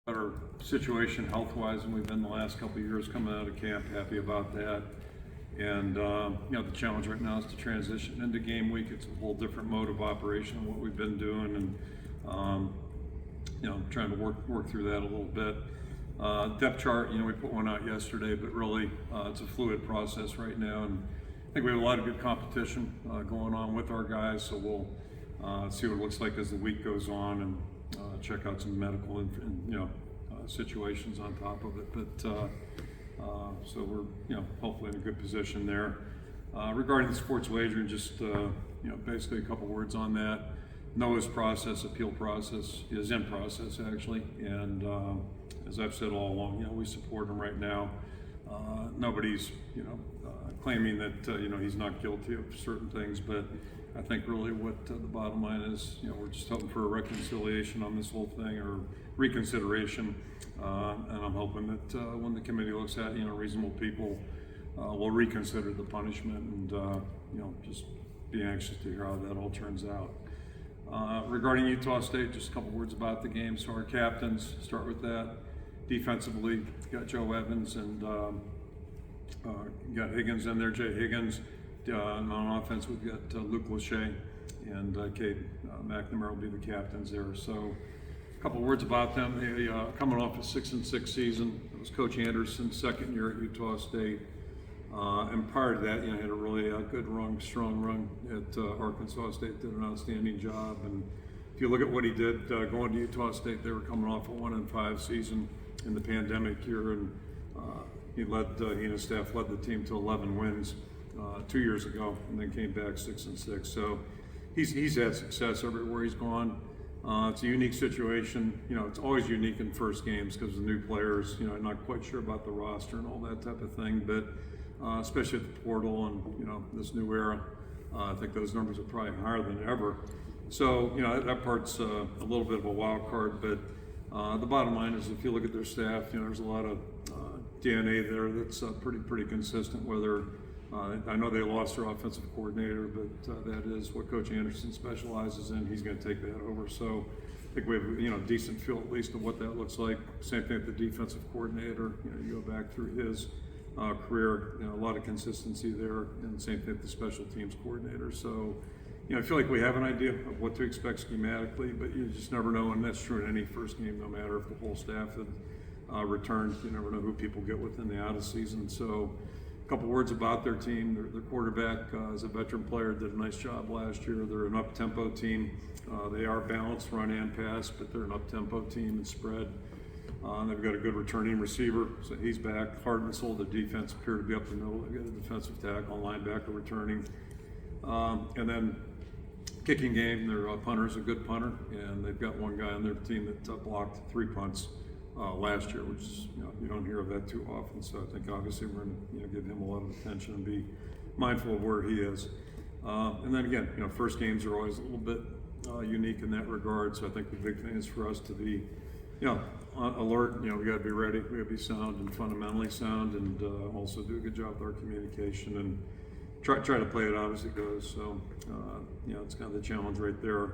Better situation health-wise than we've been the last couple of years coming out of camp. Happy about that. And the challenge right now is to transition into game week. It's a whole different mode of operation than what we've been doing, and trying to work through that a little bit. Depth chart, we put one out yesterday, but really it's a fluid process right now, and I think we have a lot of good competition going on with our guys. So we'll see what it looks like as the week goes on, and check out some medical and situations on top of it. But so we're hopefully in a good position there. Regarding the sports wagering, just basically a couple words on that. Noah's appeal process is in process actually, and as I've said all along, we support him right now. Nobody's claiming that he's not guilty of certain things, but I think really what the bottom line is, we're just hoping for a reconciliation on this whole thing, or reconsideration, and I'm hoping that when the committee looks at reasonable people will reconsider the punishment, and just be anxious to hear how that all turns out. Regarding Utah State, just a couple words about the game. So our captains, start with that. Defensively, got Joe Evans and got Higgins in there, Jay Higgins. On offense, we've got Luke Lachey and Cade McNamara will be the captains there. So a couple words about them. They coming off a 6-6 season. It was Coach Anderson's second year at Utah State. And prior to that, had a really good strong run at Arkansas State. Did an outstanding job. And if you look at what he did going to Utah State, they were coming off a 1-5 season in the pandemic year, and he and his staff led the team to 11 wins 2 years ago, and then came back 6-6. So he's had success everywhere he's gone. It's a unique situation. It's always unique in first games because of the new players. Not quite sure about the roster and all that type of thing, but especially at the portal and this new era, I think those numbers are probably higher than ever. So that part's a little bit of a wild card, but the bottom line is if you look at their staff, there's a lot of DNA there that's pretty consistent. Whether I know they lost their offensive coordinator, but that is what Coach Anderson specializes in. He's going to take that over. So I think we have a decent feel at least of what that looks like. Same thing with the defensive coordinator. You go back through his career, a lot of consistency there, and same thing with the special teams coordinator. So I feel like we have an idea of what to expect schematically, but you just never know, and that's true in any first game, no matter if the whole staff had returned. You never know who people get within the out of season. So a couple words about their team. Their quarterback is a veteran player, did a nice job last year. They're an up-tempo team. They are balanced run and pass, but they're an up-tempo team and spread. They've got a good returning receiver, so he's back. Heart and soul of the defense appear to be up the middle. They've got a defensive tackle, linebacker returning. And then kicking game, their punter's a good punter, and they've got one guy on their team that blocked 3 punts last year, which is, you don't hear of that too often. So I think obviously we're going to give him a lot of attention and be mindful of where he is. And then again, first games are always a little bit unique in that regard. So I think the big thing is for us to be, alert. We got to be ready. We got to be sound and fundamentally sound, and also do a good job with our communication and try to play it out as it goes. So it's kind of the challenge right there.